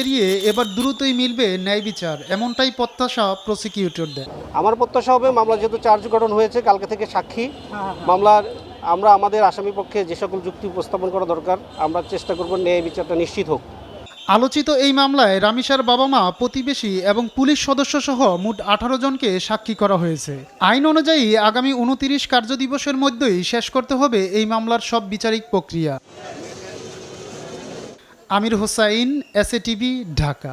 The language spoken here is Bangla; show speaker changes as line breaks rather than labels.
এড়িয়ে এবার দ্রুতই মিলবে ন্যায় বিচার, এমনটাই প্রত্যাশা প্রসিকিউটরদের।
আমার প্রত্যাশা হবে মামলা যেহেতু চার্জ গঠন হয়েছে, কালকে থেকে সাক্ষী মামলার আমরা আমাদের আসামি পক্ষে যে সকল যুক্তি উপস্থাপন করা দরকার আমরা চেষ্টা করব ন্যায় বিচারটা নিশ্চিত হোক।
আলোচিত এই মামলায় রামিসার বাবা মা, প্রতিবেশী এবং পুলিশ সদস্য সহ মোট 18 জনকে সাক্ষী করা হয়েছে। আইন অনুযায়ী আগামী 29 কার্যদিবসের মধ্যেই শেষ করতে হবে এই মামলার সব বিচারিক প্রক্রিয়া। আমির হোসাইন, এসএ টিভি, ঢাকা।